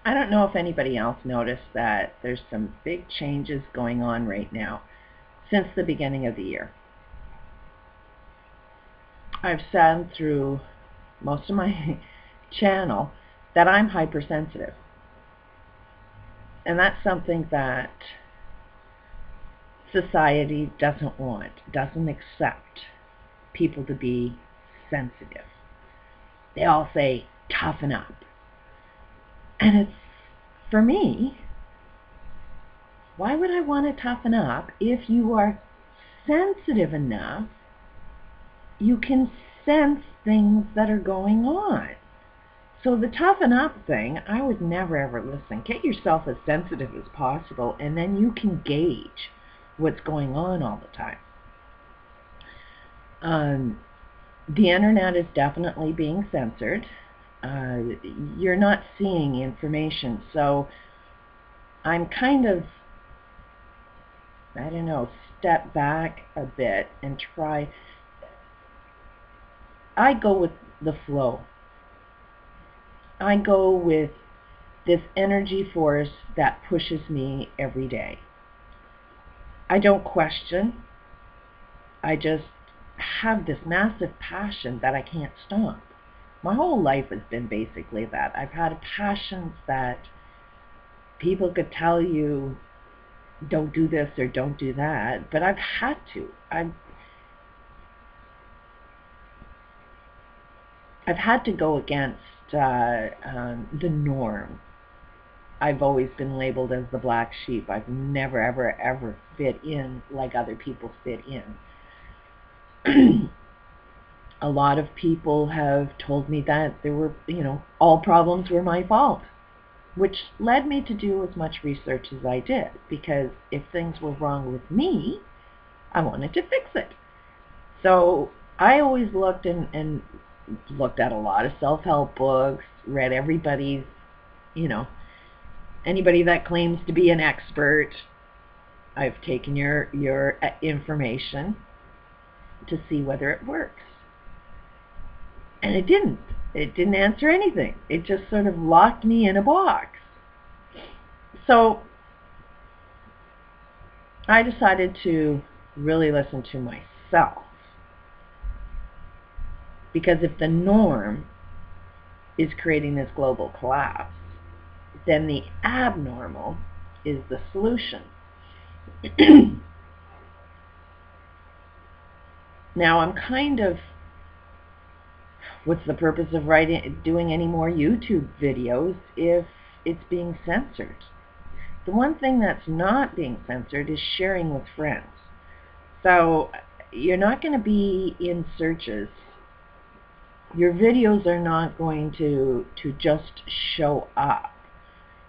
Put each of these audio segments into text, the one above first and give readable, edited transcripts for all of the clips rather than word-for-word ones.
I don't know if anybody else noticed that there's some big changes going on right now since the beginning of the year. I've said through most of my channel that I'm hypersensitive. And that's something that society doesn't want, doesn't accept people to be sensitive. They all say, toughen up. And it's, for me, why would I want to toughen up if you are sensitive enough, you can sense things that are going on? So the toughen up thing, I would never ever listen. Get yourself as sensitive as possible, and then you can gauge what's going on all the time. The internet is definitely being censored. You're not seeing information, so I'm kind of, I don't know, step back a bit and try. I go with the flow. I go with this energy force that pushes me every day. I don't question. I just have this massive passion that I can't stop. My whole life has been basically that. I've had passions that people could tell you, don't do this or don't do that, but I've had to. I've had to go against the norm. I've always been labeled as the black sheep. I've never, ever, ever fit in like other people fit in. A lot of people have told me that there were, all problems were my fault, which led me to do as much research as I did, because if things were wrong with me, I wanted to fix it. So I always looked and looked at a lot of self-help books, read everybody's, anybody that claims to be an expert. I've taken your information to see whether it works. And it didn't. It didn't answer anything. It just sort of locked me in a box. So I decided to really listen to myself. Because if the norm is creating this global collapse, then the abnormal is the solution. Now I'm kind of, what's the purpose of doing any more YouTube videos if it's being censored? The one thing that's not being censored is sharing with friends. So you're not going to be in searches. Your videos are not going to just show up.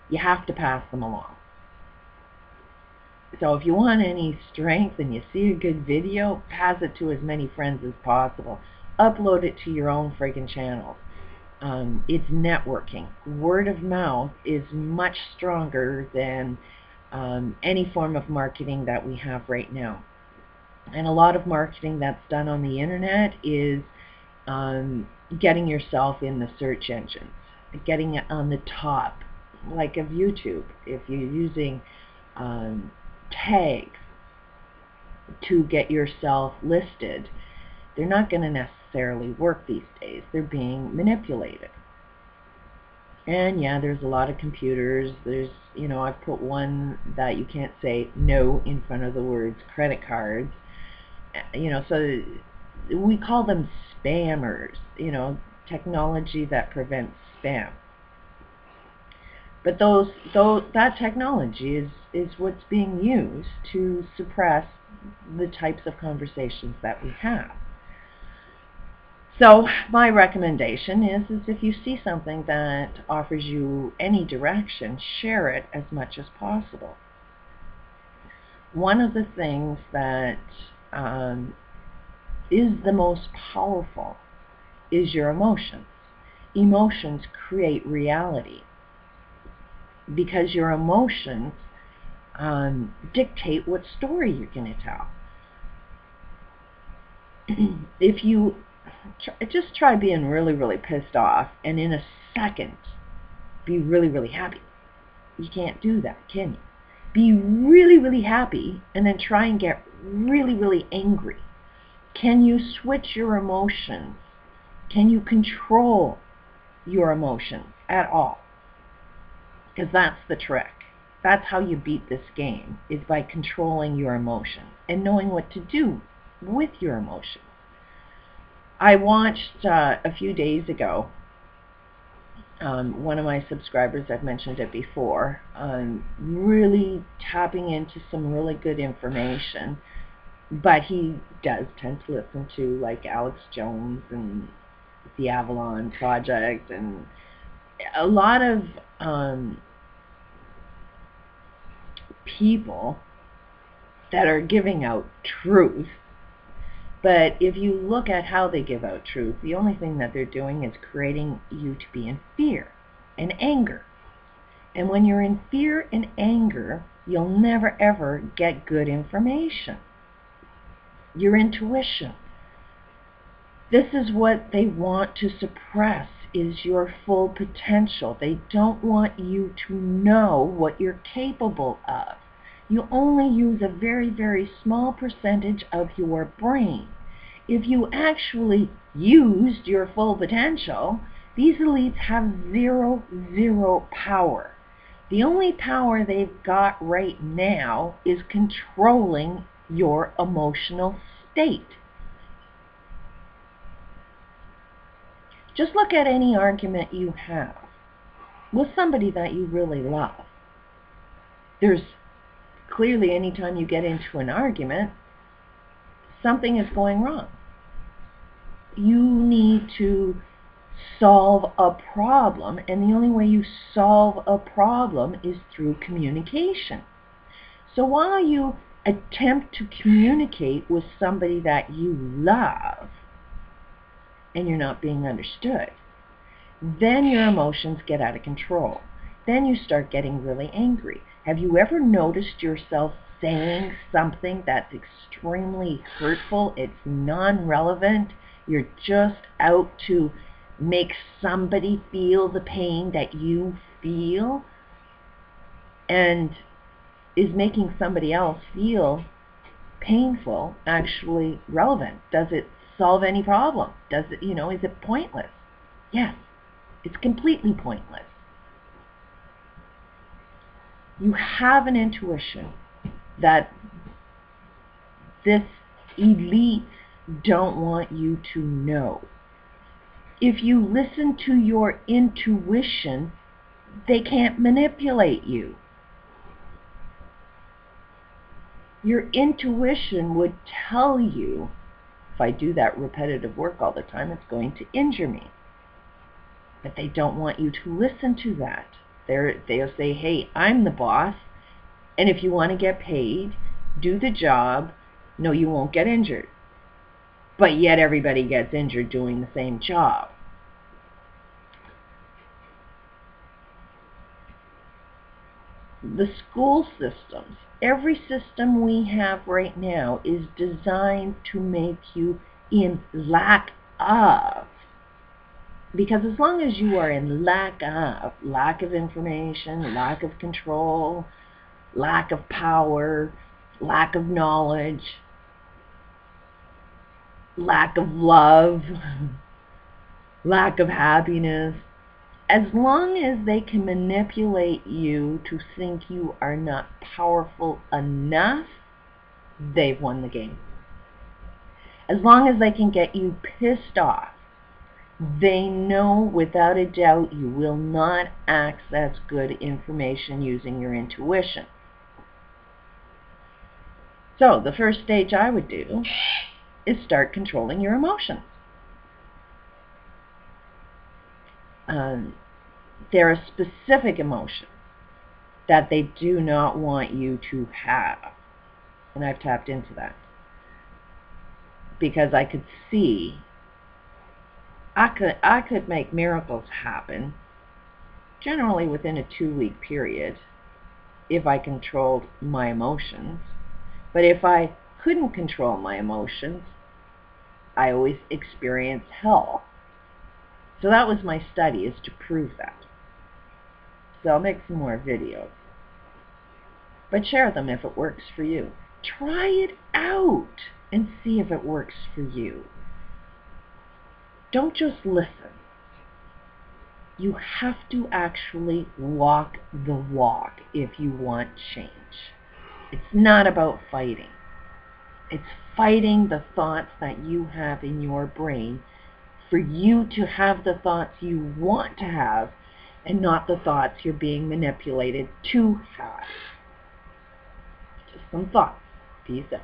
You have to pass them along. So if you want any strength and you see a good video, pass it to as many friends as possible. Upload it to your own friggin' channels. It's networking. Word of mouth is much stronger than any form of marketing that we have right now. And a lot of marketing that's done on the internet is getting yourself in the search engines, getting it on the top, like of YouTube. If you're using tags to get yourself listed, they're not going to necessarily work these days. They're being manipulated. And yeah, there's a lot of computers. There's, I've put one that you can't say no in front of the words credit cards. So we call them spammers, technology that prevents spam. But that technology is what's being used to suppress the types of conversations that we have. So my recommendation is if you see something that offers you any direction, share it as much as possible. One of the things that is the most powerful is your emotions. Emotions create reality, because your emotions dictate what story you're going to tell. If you just try being really, really pissed off, and in a second be really, really happy. You can't do that, can you? Be really, really happy and then try and get really, really angry. Can you switch your emotions? Can you control your emotions at all? Because that's the trick. That's how you beat this game, is by controlling your emotions and knowing what to do with your emotions. I watched a few days ago, one of my subscribers, I've mentioned it before, really tapping into some really good information, but he does tend to listen to like Alex Jones and the Avalon Project and a lot of people that are giving out truth. But if you look at how they give out truth, the only thing that they're doing is creating you to be in fear and anger. And when you're in fear and anger, you'll never ever get good information. Your intuition. This is what they want to suppress, is your full potential. They don't want you to know what you're capable of. You only use a very, very small percentage of your brain. If you actually used your full potential, these elites have zero power. The only power they've got right now is controlling your emotional state. Just look at any argument you have with somebody that you really love. There's clearly, anytime you get into an argument, something is going wrong. You need to solve a problem, and the only way you solve a problem is through communication. So while you attempt to communicate with somebody that you love, and you're not being understood, then your emotions get out of control. Then you start getting really angry. Have you ever noticed yourself saying something that's extremely hurtful? It's non-relevant. You're just out to make somebody feel the pain that you feel, and is making somebody else feel painful actually relevant? Does it solve any problem? Does it, is it pointless? Yes, it's completely pointless. You have an intuition that this elite don't want you to know. If you listen to your intuition, they can't manipulate you. Your intuition would tell you, if I do that repetitive work all the time, it's going to injure me. But they don't want you to listen to that. They'll say, hey, I'm the boss, and if you want to get paid, do the job. No, you won't get injured. But yet everybody gets injured doing the same job. The school systems, every system we have right now is designed to make you in lack of. Because as long as you are in lack of information, lack of control, lack of power, lack of knowledge, lack of love, lack of happiness, as long as they can manipulate you to think you are not powerful enough, they've won the game. As long as they can get you pissed off, they know without a doubt you will not access good information using your intuition. So the first stage I would do is start controlling your emotions. There are specific emotions that they do not want you to have. And I've tapped into that. Because I could see I could make miracles happen, generally within a 2-week period, if I controlled my emotions. But if I couldn't control my emotions, I always experienced hell. So that was my study, is to prove that. So I'll make some more videos. But share them if it works for you. Try it out and see if it works for you. Don't just listen. You have to actually walk the walk if you want change. It's not about fighting. It's fighting the thoughts that you have in your brain for you to have the thoughts you want to have and not the thoughts you're being manipulated to have. Just some thoughts. Peace out.